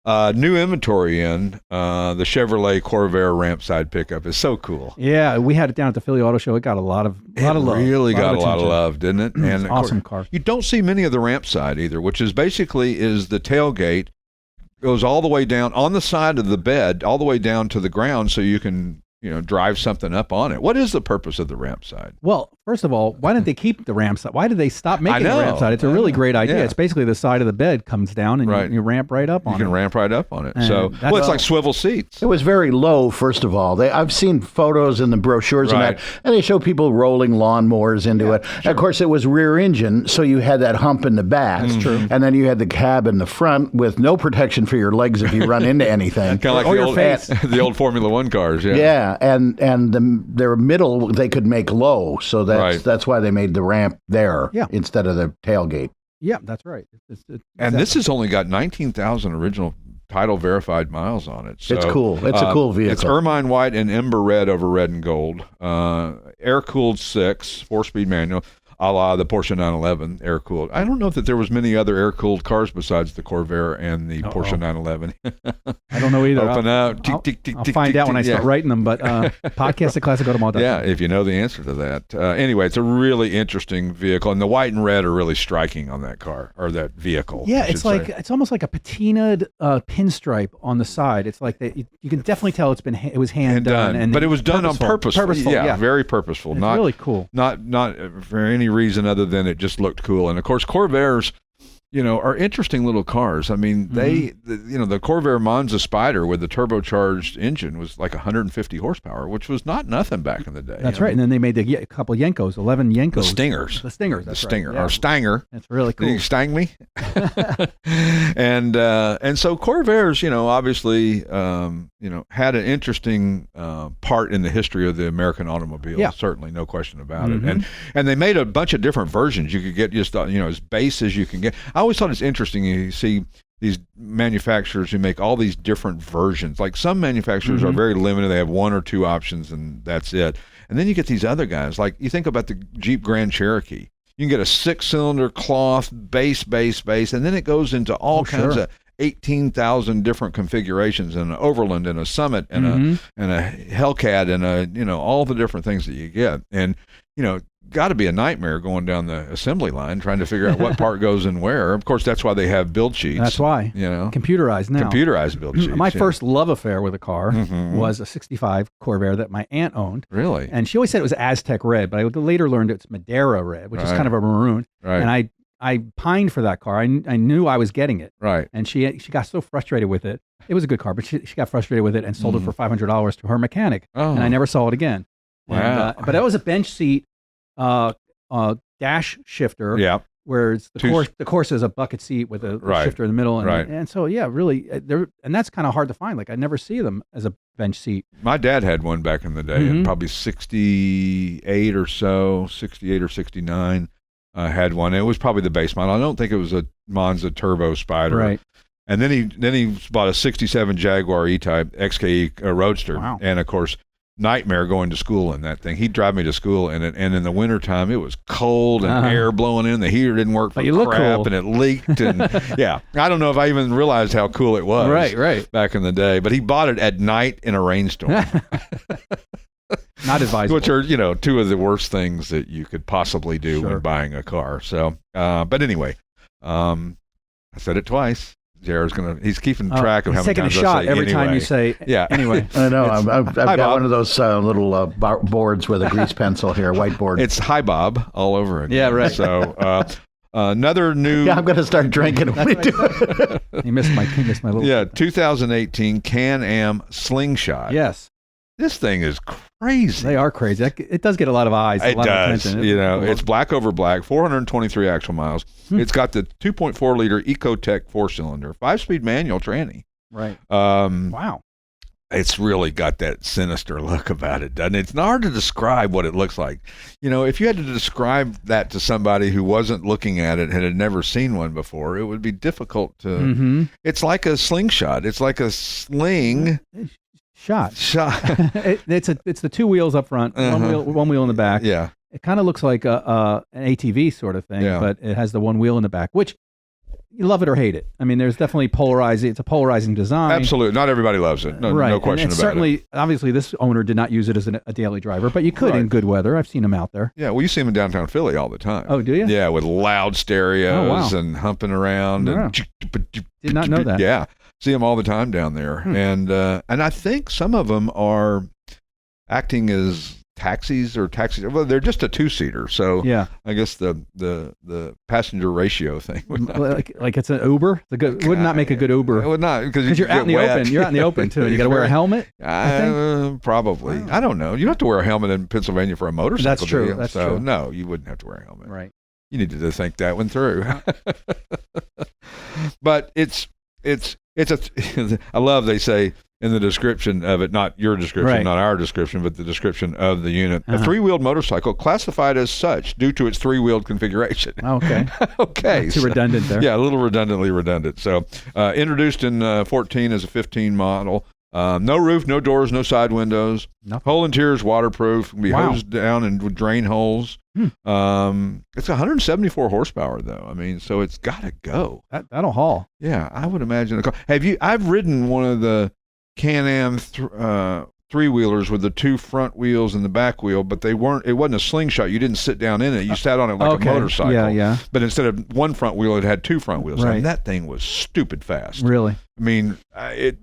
New inventory in the Chevrolet Corvair Rampside pickup is so cool. Yeah, we had it down at the Philly Auto Show. It got a lot of love. Really got a lot of love, didn't it? And awesome car. You don't see many of the Rampside either, which is basically the tailgate goes all the way down on the side of the bed, all the way down to the ground, so you can drive something up on it. What is the purpose of the Rampside? Well, first of all, why didn't they keep the Rampside? Why did they stop making the Rampside? It's a really great idea. Yeah. It's basically the side of the bed comes down and you ramp right up on it. You can ramp right up on it. So, it's like swivel seats. It was very low, first of all. I've seen photos in the brochures and they show people rolling lawnmowers into it. Sure. Of course, it was rear engine, so you had that hump in the back. That's true. And then you had the cab in the front with no protection for your legs if you run into anything. Kind of like the old Formula One cars. Yeah, and their middle they could make low, so that's why they made the ramp there instead of the tailgate. Yeah, that's right. And this has only got 19,000 original title verified miles on it. So, it's cool. It's a cool vehicle. It's ermine white and ember red over red and gold. Air-cooled 6, 4-speed manual. A la the Porsche 911 air-cooled. I don't know that there was many other air-cooled cars besides the Corvair and the Porsche 911. I don't know either. Open up. I'll find out when I start writing them, but podcast at classicautomall.com. Yeah, if you know the answer to that. Anyway, it's a really interesting vehicle, and the white and red are really striking on that car, or that vehicle. Yeah, it's almost like a patinaed pinstripe on the side. It's like you can definitely tell it was hand done. But it was done on purpose. Purposeful, yeah. Very purposeful. It's really cool. Not for any reason other than it just looked cool. And of course, Corvairs, are interesting little cars. I mean, the Corvair Monza Spyder with the turbocharged engine was like 150 horsepower, which was not nothing back in the day. That's right. And then they made a couple Yenkos, 11 Yenkos. The Stingers. The Stingers. That's right. Or Stanger. That's really cool. Did you stang me? And so Corvairs, obviously, had an interesting part in the history of the American automobile. Yeah. Certainly, no question about it. And they made a bunch of different versions. You could get just as base as you can get. I always thought it's interesting. You see these manufacturers who make all these different versions. Like some manufacturers are very limited. They have one or two options and that's it. And then you get these other guys. Like you think about the Jeep Grand Cherokee. You can get a 6-cylinder cloth base, and then it goes into all kinds of 18,000 different configurations, and an Overland and a Summit and a Hellcat and all the different things that you get. And got to be a nightmare going down the assembly line trying to figure out what part goes in where. Of course, that's why they have build sheets. That's why. Computerized now. Computerized build sheets. My first love affair with a car was a 65 Corvair that my aunt owned. Really? And she always said it was Aztec red, but I later learned it's Madeira red, which is kind of a maroon. Right. And I pined for that car. I knew I was getting it. Right. And she got so frustrated with it. It was a good car, but she got frustrated with it and sold it for $500 to her mechanic. Oh. And I never saw it again. Wow. But that was a bench seat dash shifter. Yeah. Where the Corsa is a bucket seat with a shifter in the middle. And so, really, and that's kind of hard to find. Like, I never see them as a bench seat. My dad had one back in the day, and probably 68 or 69. Had one. It was probably the base model. I don't think it was a Monza Turbo Spyder. Right. And then he bought a 67 Jaguar E-Type XKE Roadster. Wow. And of course, nightmare going to school in that thing. He'd drive me to school and in the wintertime it was cold and air blowing in. The heater didn't work for crap cool. And it leaked and I don't know if I even realized how cool it was back in the day. But he bought it at night in a rainstorm. Not advisable. Which are, two of the worst things that you could possibly do when buying a car. So, but anyway, I said it twice. Jared's he's keeping track of how many times I say taking a shot every time you say anyway. I know. I've got one of those little boards with a grease pencil here, whiteboard. It's Hi Bob all over again. Yeah, right. So another new. Yeah, I'm going to start drinking when we do it. He missed my little. Yeah, 2018 Can Am Slingshot. Yes. This thing is crazy. They are crazy. It does get a lot of eyes. It lot does. Of attention. It's black over black, 423 actual miles. It's got the 2.4 liter Ecotec 4-cylinder, 5-speed manual tranny. Right. Wow. It's really got that sinister look about it, doesn't it? It's hard to describe what it looks like. If you had to describe that to somebody who wasn't looking at it and had never seen one before, it would be difficult to. It's like a slingshot. It's like a sling. Shot. It's the two wheels up front, one wheel in the back. Yeah. It kind of looks like an ATV sort of thing, but it has the one wheel in the back, which you love it or hate it. I mean, there's definitely polarizing. It's a polarizing design. Absolutely. Not everybody loves it. No, right. No question and about certainly, it. Obviously, this owner did not use it as a daily driver, but you could in good weather. I've seen them out there. Yeah, well, you see them in downtown Philly all the time. Oh, do you? Yeah, with loud stereos and humping around. And did not know that. Yeah, see them all the time down there. And I think some of them are acting as taxis. Well, they're just a 2-seater, so yeah. I guess the passenger ratio thing would not like it's an Uber. Would not make a good Uber. It would not, because you're out in the open. You're out in the open too. You got to wear a helmet. Probably. Wow. I don't know. You don't have to wear a helmet in Pennsylvania for a motorcycle. That's true. That's true. No, you wouldn't have to wear a helmet. Right. You needed to think that one through. But it's I love, they say in the description of it, not your description, not our description, but the description of the unit, a 3-wheeled motorcycle classified as such due to its 3-wheeled configuration. Okay. Okay. Too redundant there. Yeah, a little redundantly redundant. So introduced in 14 as a 15 model. No roof, no doors, no side windows. Nothing. Whole interior is waterproof. Can be hosed down and with drain holes. It's 174 horsepower though. I mean, so it's got to go. That'll haul. Yeah, I would imagine a car. I've ridden one of the Can Am 3-wheelers with the 2 front wheels and the back wheel, but it wasn't a slingshot. You didn't sit down in it. You sat on it like a motorcycle. Yeah. But instead of 1 front wheel, it had 2 front wheels. Right. I mean, that thing was stupid fast. Really? I mean, I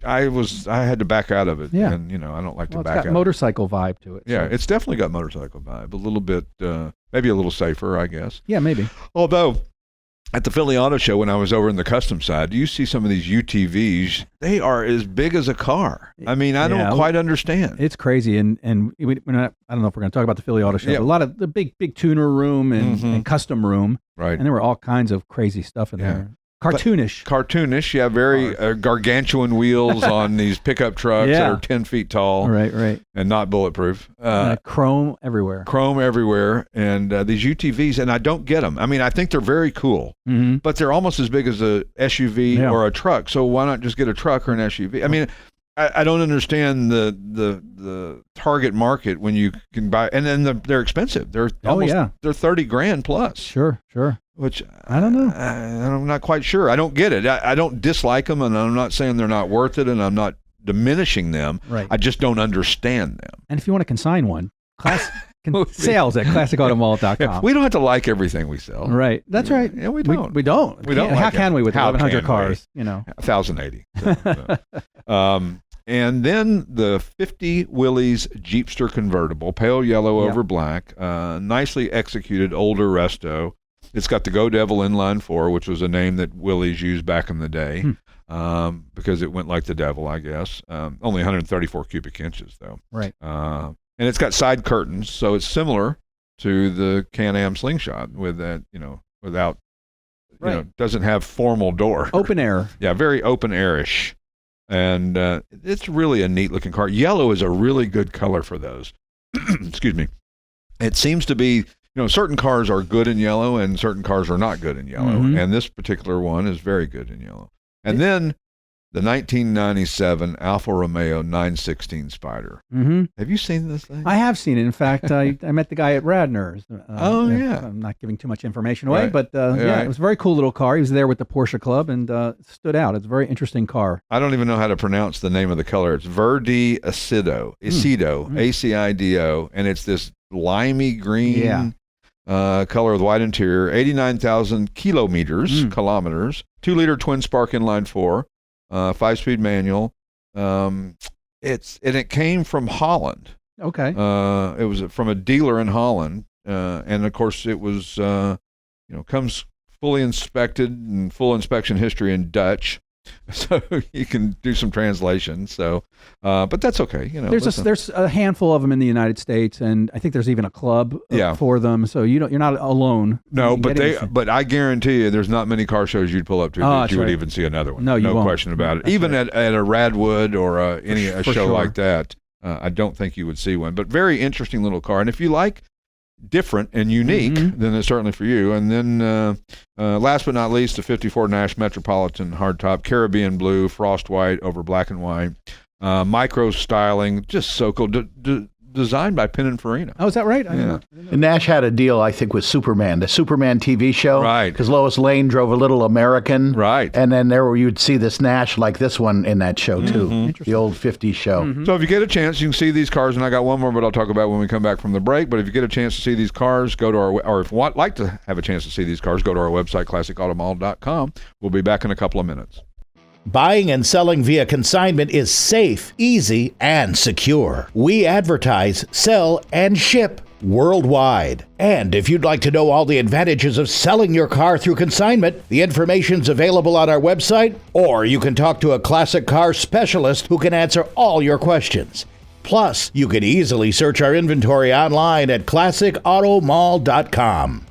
had to back out of it. Yeah. And, I don't like to back out. It's got motorcycle vibe to it. Yeah, it's definitely got motorcycle vibe. A little bit, maybe a little safer, I guess. Yeah, maybe. Although, at the Philly Auto Show, when I was over in the custom side, you see some of these UTVs. They are as big as a car. I mean, I don't quite understand. It's crazy. And I don't know if we're going to talk about the Philly Auto Show. But a lot of the big tuner room and custom room. Right. And there were all kinds of crazy stuff in there. Cartoonish, yeah, very gargantuan wheels on these pickup trucks that are 10 feet tall. Right. And not bulletproof. Chrome everywhere. And these UTVs, and I don't get them. I mean, I think they're very cool, but they're almost as big as a SUV or a truck. So why not just get a truck or an SUV? I mean, I don't understand the target market when you can buy, and then they're expensive. They're they're $30,000 plus. Sure. Which I don't know. I'm not quite sure. I don't get it. I don't dislike them, and I'm not saying they're not worth it, and I'm not diminishing them. Right. I just don't understand them. And if you want to consign one, sales at classicautomall.com. Yeah, we don't have to like everything we sell. Right. That's right. Yeah, we don't. We don't. How can we with 1,100 cars? 1,080. And then the 50 Willys Jeepster convertible, pale yellow over black, nicely executed older resto. It's got the Go Devil inline 4, which was a name that Willys used back in the day, because it went like the devil, I guess. Only 134 cubic inches, though. Right. And it's got side curtains, so it's similar to the Can Am Slingshot with that, without, doesn't have formal door. Open air. Yeah, very open airish. And it's really a neat looking car. Yellow is a really good color for those. Excuse me. It seems to be, certain cars are good in yellow and certain cars are not good in yellow. And this particular one is very good in yellow. And then the 1997 Alfa Romeo 916 Spyder. Have you seen this thing? I have seen it. In fact, I met the guy at Radner's. Yeah. I'm not giving too much information away, but it was a very cool little car. He was there with the Porsche Club and stood out. It's a very interesting car. I don't even know how to pronounce the name of the color. It's Verde Acido, ACIDO, and it's this limey green color with white interior, 89,000 kilometers, 2-liter twin spark inline 4. 5-speed manual. It came from Holland. Okay. It was from a dealer in Holland, and of course it was comes fully inspected and full inspection history in Dutch, so you can do some translation. So, but that's okay. There's a handful of them in the United States, and I think there's even a club for them. So you're not alone. No, but I guarantee you, there's not many car shows you'd pull up to that you would even see another one. No, you won't. Question about it. That's even at a Radwood or a show like that, I don't think you would see one. But very interesting little car, and if you like different and unique, then it's certainly for you. And then last but not least, the 54 Nash Metropolitan hardtop, Caribbean blue, frost white over black and white, micro styling, just so cool. The designed by Pininfarina. Oh, is that right? Yeah. And Nash had a deal, I think, with Superman, the Superman TV show. Right. Because Lois Lane drove a little American. Right. And then there you'd see this Nash like this one in that show, too. The old 50s show. So if you get a chance, you can see these cars, and I got one more, but I'll talk about when we come back from the break. But if you get a chance to see these cars, go to or if you like to have a chance to see these cars, go to our website, classicautomall.com. We'll be back in a couple of minutes. Buying and selling via consignment is safe, easy, and secure. We advertise, sell, and ship worldwide. And if you'd like to know all the advantages of selling your car through consignment, the information's available on our website, or you can talk to a classic car specialist who can answer all your questions. Plus, you can easily search our inventory online at classicautomall.com.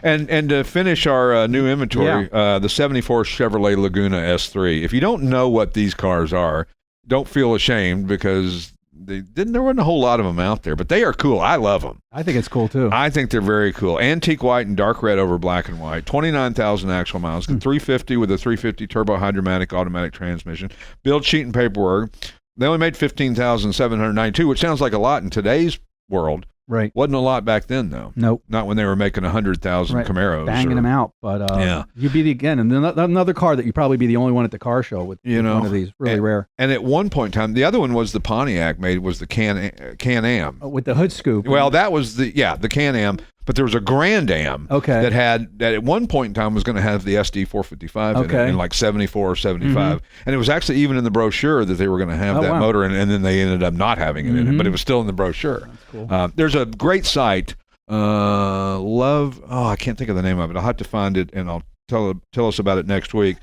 And to finish our new inventory, the 74 Chevrolet Laguna S3. If you don't know what these cars are, don't feel ashamed because there wasn't a whole lot of them out there, but they are cool. I love them. I think it's cool too. I think they're very cool. Antique white and dark red over black and white. 29,000 actual miles. 350 with a 350 turbo hydromatic automatic transmission. Build sheet and paperwork. They only made 15,792, which sounds like a lot in today's world. Right. Wasn't a lot back then, though. Nope. Not when they were making 100,000 Camaros. Banging them out. But you'd be another car that you'd probably be the only one at the car show with one of these. Really rare. And at one point in time, the other one was the Pontiac was the Can Am. With the hood scoop. Well, that was the Can Am. But there was a Grand Am that at one point in time was going to have the SD 455 in it in like 74 or 75. And it was actually even in the brochure that they were going to have motor in, and then they ended up not having it in it, but it was still in the brochure. That's cool. There's a great site, I can't think of the name of it. I'll have to find it and I'll tell us about it next week,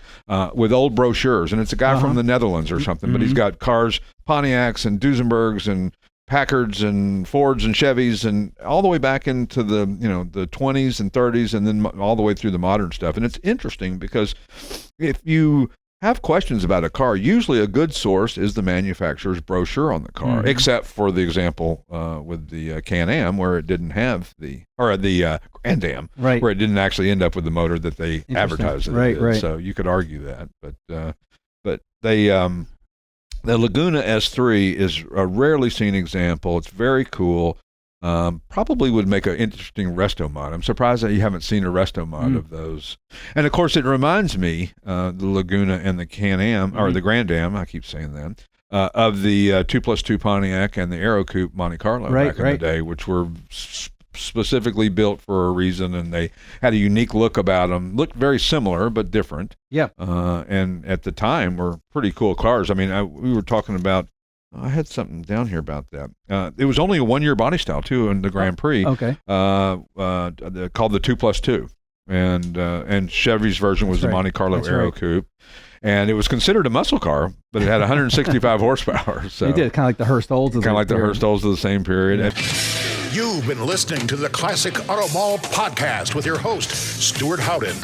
with old brochures. And it's a guy from the Netherlands or something, but he's got cars, Pontiacs and Duesenbergs and Packards and Fords and Chevys and all the way back into the 20s and 30s and then all the way through the modern stuff. And it's interesting because if you have questions about a car, usually a good source is the manufacturer's brochure on the car, except for the example with the Can Am where it didn't have the Grand Am, where it didn't actually end up with the motor that they advertised. Right. So you could argue that, but they. The Laguna S3 is a rarely seen example. It's very cool. Probably would make an interesting resto mod. I'm surprised that you haven't seen a resto mod of those. And of course, it reminds me, the Laguna and the Can Am, or the Grand Am, I keep saying that, of the 2+2 Pontiac and the Aero Coupe Monte Carlo back in the day, which were specifically built for a reason, and they had a unique look about them. Looked very similar but different. Yeah. And at the time were pretty cool cars. I mean, we were talking about. I had something down here about that. It was only a 1-year body style too in the Grand Prix. Okay. Called the 2+2, and Chevy's version was the Monte Carlo Aero Coupe. And it was considered a muscle car, but it had 165 horsepower. So you did kind of like the Hurst Olds. Kind of like the Hurst Olds of the same period. Yeah. You've been listening to the Classic Auto Mall podcast with your host, Stuart Howden.